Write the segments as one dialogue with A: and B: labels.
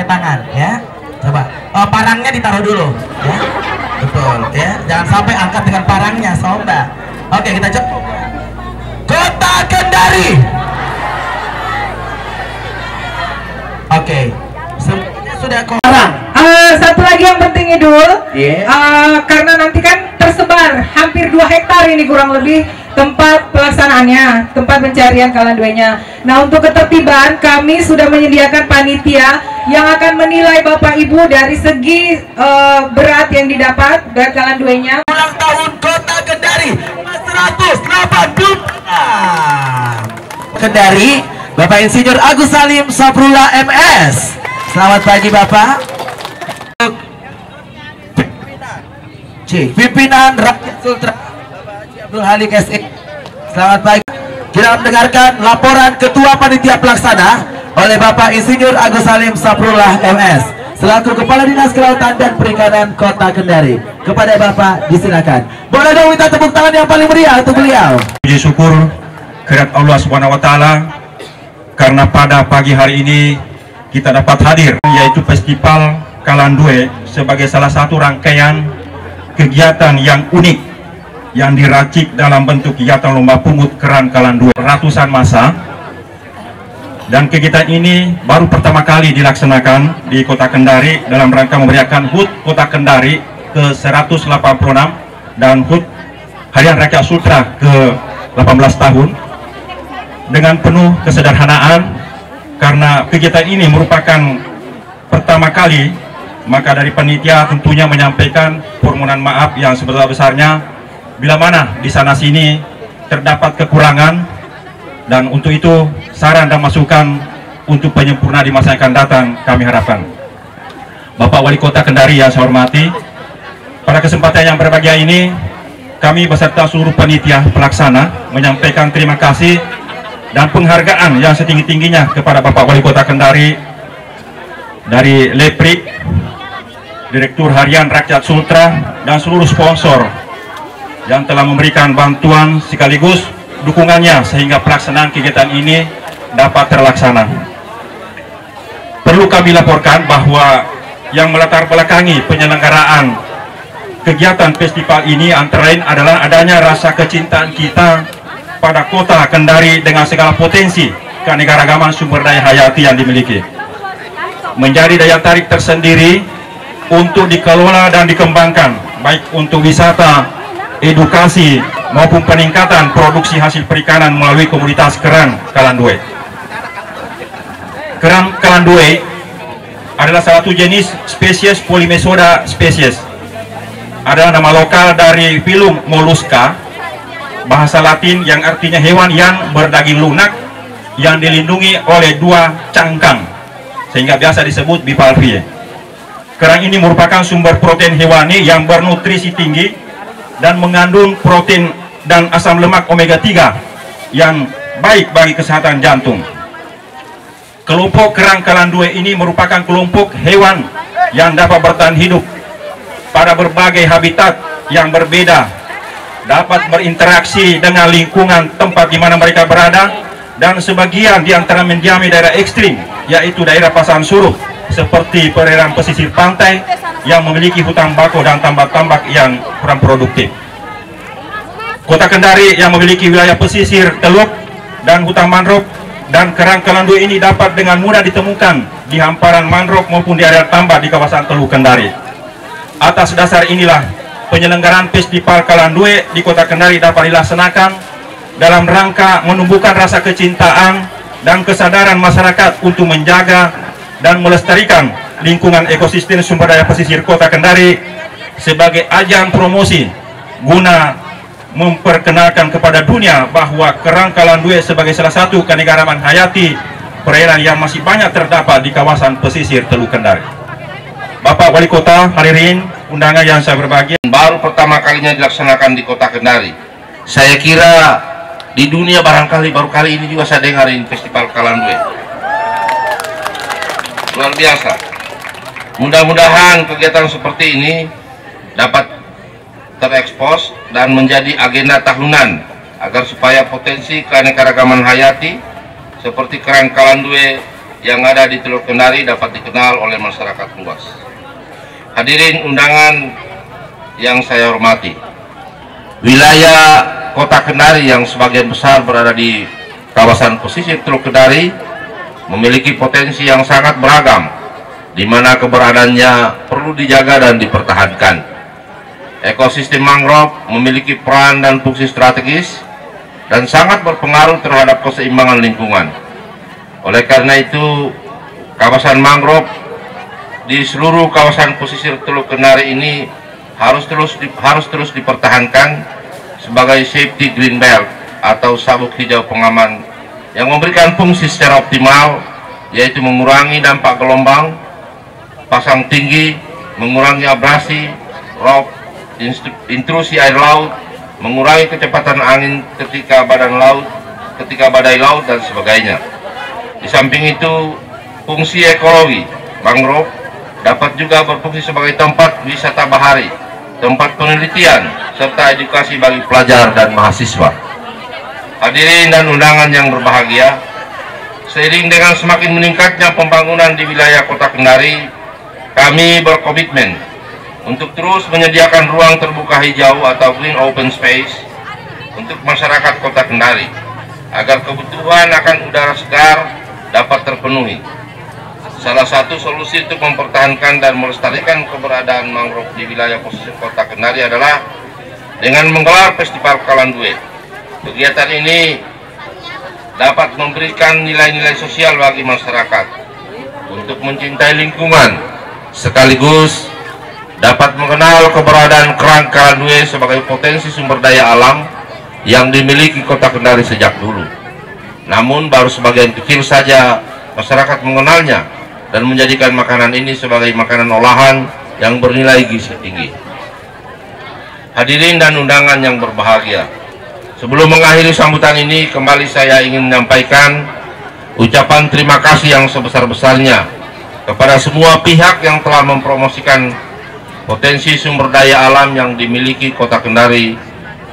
A: tangan ya. Coba parangnya ditaruh dulu ya. Betul ya. Jangan sampai angkat dengan parangnya, sobat. Oke, kita coba. Kota Kendari. Oke. Semuanya sudah korang.
B: Satu lagi yang penting Idul, karena nanti kan tersebar hampir 2 hektar ini kurang lebih tempat pelaksanaannya, tempat pencarian kalanduenya. Nah, untuk ketertiban kami sudah menyediakan panitia yang akan menilai Bapak Ibu dari segi berat yang didapat berat kalanduenya.
A: Ulang tahun Kota Kendari 180. Kendari, Bapak Insinyur Agus Salim Saprullah MS. Selamat pagi Bapak. Pimpinan Rakyat Sultra Bapak Haji Abdul Halik SE. Selamat pagi. Kita mendengarkan laporan Ketua Panitia Pelaksana oleh Bapak Insinyur Agus Salim Saprullah MS selaku Kepala Dinas Kelautan dan Perikanan Kota Kendari. Kepada Bapak disilakan. Boleh dong minta tepuk tangan yang paling meriah untuk beliau.
C: Puji syukur kehadirat Allah Subhanahu wa taala karena pada pagi hari ini kita dapat hadir, yaitu Festival Kalandue sebagai salah satu rangkaian kegiatan yang unik yang diracik dalam bentuk kegiatan lomba pungut kerang Kalandue ratusan massa. Dan kegiatan ini baru pertama kali dilaksanakan di Kota Kendari dalam rangka memeriahkan HUT Kota Kendari ke-186 dan HUT Harian Rakyat Sultra ke-18 tahun dengan penuh kesederhanaan, karena kegiatan ini merupakan pertama kali. Maka dari panitia tentunya menyampaikan permohonan maaf yang sebesar-besarnya bila mana di sana sini terdapat kekurangan, dan untuk itu saran dan masukan untuk penyempurna di masa yang akan datang kami harapkan. Bapak Wali Kota Kendari yang saya hormati, pada kesempatan yang berbahagia ini kami beserta seluruh panitia pelaksana menyampaikan terima kasih dan penghargaan yang setinggi-tingginya kepada Bapak Wali Kota Kendari dari Leprik, Direktur Harian Rakyat Sultra, dan seluruh sponsor yang telah memberikan bantuan sekaligus dukungannya sehingga pelaksanaan kegiatan ini dapat terlaksana. Perlu kami laporkan bahwa yang melatar belakangi penyelenggaraan kegiatan festival ini antara lain adalah adanya rasa kecintaan kita pada Kota Kendari dengan segala potensi keanekaragaman sumber daya hayati yang dimiliki, menjadi daya tarik tersendiri untuk dikelola dan dikembangkan, baik untuk wisata, edukasi, maupun peningkatan produksi hasil perikanan melalui komoditas kerang Kalandue. Kerang Kalandue adalah salah satu jenis spesies Polymesoda spesies. Adalah nama lokal dari filum mollusca, bahasa Latin yang artinya hewan yang berdaging lunak yang dilindungi oleh 2 cangkang, sehingga biasa disebut bivalvie. Kerang ini merupakan sumber protein hewani yang bernutrisi tinggi dan mengandung protein dan asam lemak omega 3 yang baik bagi kesehatan jantung. Kelompok kerang Kalandue ini merupakan kelompok hewan yang dapat bertahan hidup pada berbagai habitat yang berbeda, dapat berinteraksi dengan lingkungan tempat di mana mereka berada, dan sebagian di antara mendiami daerah ekstrim, yaitu daerah Pasaman Suruh, seperti perairan pesisir pantai yang memiliki hutan bakau dan tambak-tambak yang kurang produktif. Kota Kendari yang memiliki wilayah pesisir, teluk, dan hutan mangrove, dan kerang Kalandue ini dapat dengan mudah ditemukan di hamparan mangrove maupun di area tambak di kawasan Teluk Kendari. Atas dasar inilah penyelenggaraan Festival Kalandue di Kota Kendari dapat dilaksanakan dalam rangka menumbuhkan rasa kecintaan dan kesadaran masyarakat untuk menjaga dan melestarikan lingkungan ekosistem sumber daya pesisir Kota Kendari sebagai ajang promosi guna memperkenalkan kepada dunia bahwa kerang Kalandue sebagai salah satu keanekaragaman hayati perairan yang masih banyak terdapat di kawasan pesisir Teluk Kendari. Bapak Wali Kota, hadirin undangan yang saya berbahagia,
D: baru pertama kalinya dilaksanakan di Kota Kendari. Saya kira di dunia barangkali baru kali ini juga saya dengarin Festival Kalandue. Luar biasa. Mudah-mudahan kegiatan seperti ini dapat terekspos dan menjadi agenda tahunan agar supaya potensi keanekaragaman hayati seperti kerang Kalandue yang ada di Teluk Kendari dapat dikenal oleh masyarakat luas. Hadirin undangan yang saya hormati, wilayah Kota Kendari yang sebagian besar berada di kawasan pesisir Teluk Kendari memiliki potensi yang sangat beragam, di mana keberadaannya perlu dijaga dan dipertahankan. Ekosistem mangrove memiliki peran dan fungsi strategis dan sangat berpengaruh terhadap keseimbangan lingkungan. Oleh karena itu, kawasan mangrove di seluruh kawasan pesisir Teluk Kendari ini harus terus dipertahankan sebagai safety green belt atau sabuk hijau pengaman yang memberikan fungsi secara optimal, yaitu mengurangi dampak gelombang pasang tinggi, mengurangi abrasi, rob, intrusi air laut, mengurangi kecepatan angin ketika badai laut dan sebagainya. Di samping itu, fungsi ekologi mangrove dapat juga berfungsi sebagai tempat wisata bahari, tempat penelitian, serta edukasi bagi pelajar dan mahasiswa. Hadirin dan undangan yang berbahagia, seiring dengan semakin meningkatnya pembangunan di wilayah Kota Kendari, kami berkomitmen untuk terus menyediakan ruang terbuka hijau atau green open space untuk masyarakat Kota Kendari, agar kebutuhan akan udara segar dapat terpenuhi. Salah satu solusi untuk mempertahankan dan melestarikan keberadaan mangrove di wilayah pesisir Kota Kendari adalah dengan menggelar Festival Kalandue. Kegiatan ini dapat memberikan nilai-nilai sosial bagi masyarakat untuk mencintai lingkungan, sekaligus dapat mengenal keberadaan kerang Kalandue sebagai potensi sumber daya alam yang dimiliki Kota Kendari sejak dulu. Namun baru sebagian kecil saja masyarakat mengenalnya dan menjadikan makanan ini sebagai makanan olahan yang bernilai gizi tinggi. Hadirin dan undangan yang berbahagia, sebelum mengakhiri sambutan ini, kembali saya ingin menyampaikan ucapan terima kasih yang sebesar-besarnya kepada semua pihak yang telah mempromosikan potensi sumber daya alam yang dimiliki Kota Kendari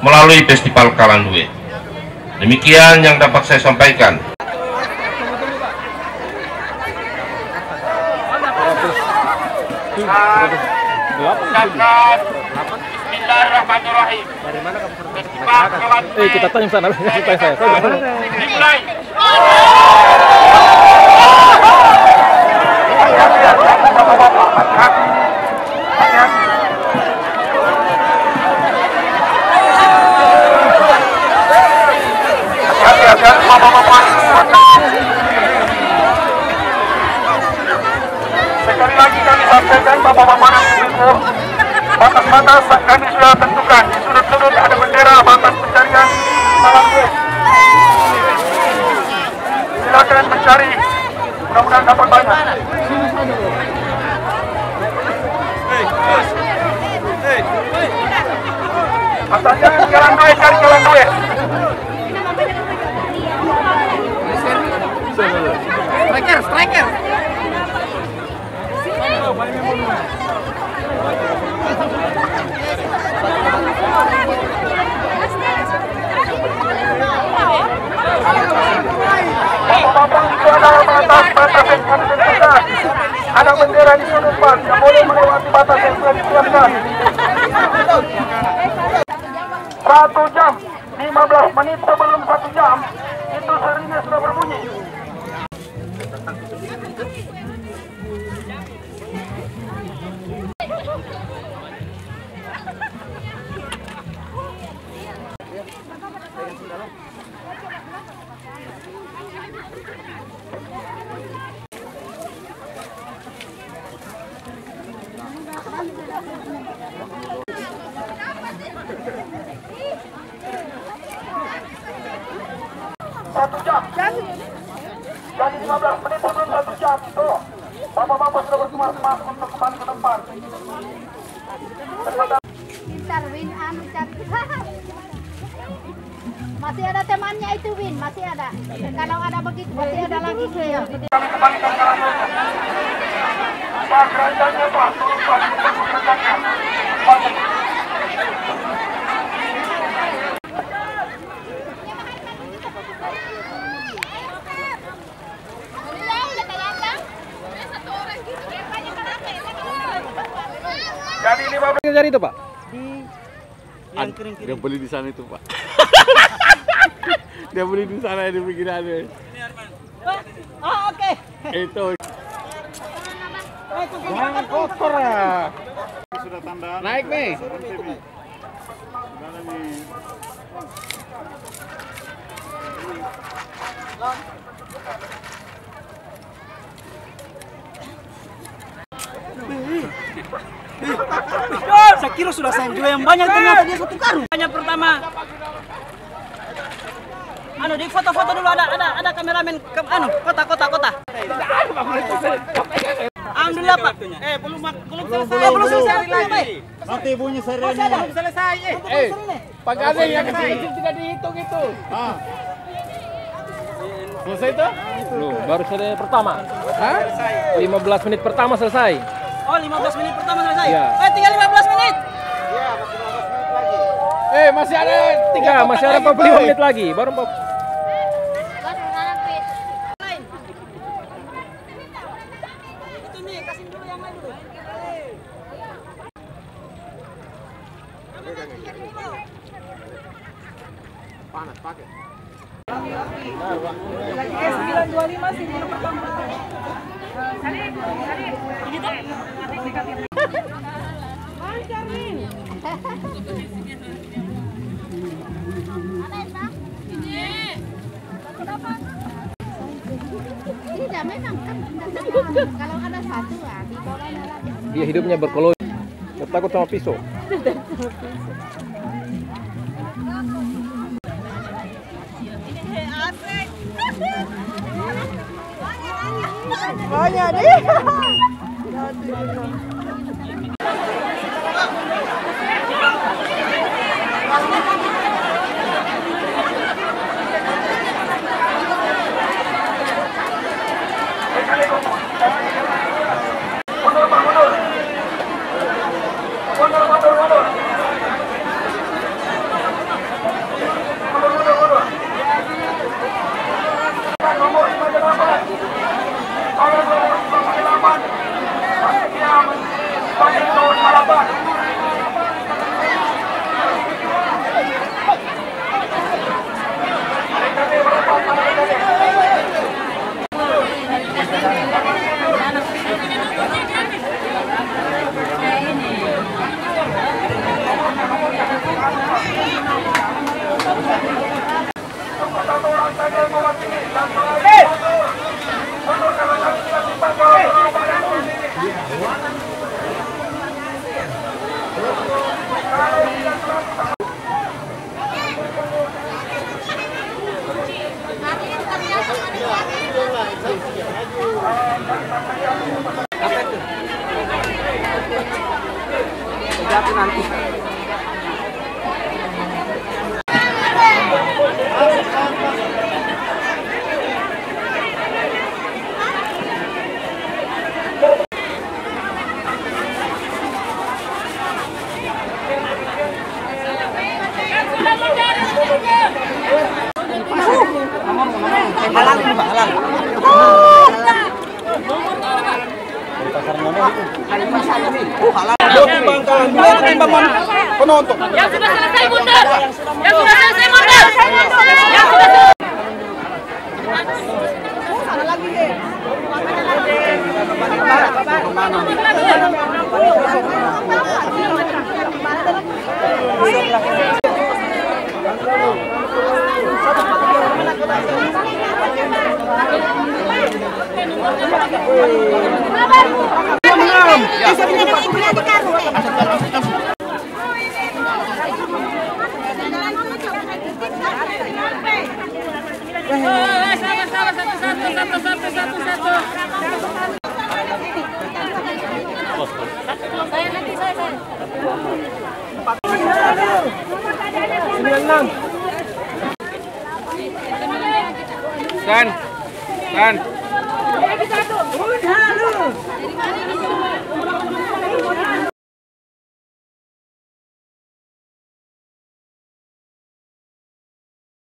D: melalui Festival Kalandue. Demikian yang dapat saya sampaikan.
E: Bismillahirrahmanirrahim. Kita tanya sana supaya saya. Dimulai. Sekali lagi kami sampaikan bapak-bapak ibu, batas-batas kami sudah tentukan. Di sudut-sudut ada bendera batas pencarian Kalandue. Silakan mencari, mudah-mudahan dapat banyak. Asalnya Kalandue, cari Kalandue. Striker. Bapak-bapak, itu ada batas yang kami tentukan. Ada bendera di sudut pas, yang boleh melewati batas yang sudah disiapkan. 1 jam, 15 menit sebelum 1 jam, itu seringnya sudah berbunyi. Satu jam. Jadi 15 menit sebelum 1 jam. Tuh, bapak-bapak sudah bersemangat untuk kembali ke tempat.
F: Win, masih ada temannya itu Win, masih ada. Kalau ada begitu masih ada lagi dia.
D: Kami kembalikan Kalandue. Pak keranjangnya Pak, turun Pak, keranjangnya.
E: Tadi 15.
G: Dari itu, Pak?
H: Dia beli di sana itu, Pak. Dia beli di sana di pinggirannya.
F: Oh, oke.
H: Itu.
G: Jangan kotor ya.
H: Sudah tanda.
G: Naik nih.
H: Gimana nih?
I: Saya kira sudah saya juga yang banyak, ternyata dia satu karung. Hanya pertama. Anu di foto-foto dulu ada kameramen ke kota. Alhamdulillah Pak. Belum selesai lagi.
H: Nanti bunyi sirene.
I: Belum selesai.
H: Pak Gade yang kasih izin tidak dihitung itu. Selesai itu?
G: Belum, baru selesai pertama. Hah? 15 menit pertama selesai.
I: Oh, 15 menit pertama selesai.
G: Iya.
I: Tinggal 15 menit.
H: Masih ada 3
G: Masih ada 45 menit lagi. Baru 40.
I: Itu nih, kasih dulu yang lain dulu.
H: panas pakai.
B: Lagi 925 sih minum pertama.
F: Tidak, memang kan kalau ada satu di bawahnya lagi.
G: Dia hidupnya berkoloni. Nggak takut sama pisau.
B: Banyak deh.
E: Penonton.
J: Yang sudah selesai mundur. Yang sudah selesai mundur. Yang sudah
G: Kan.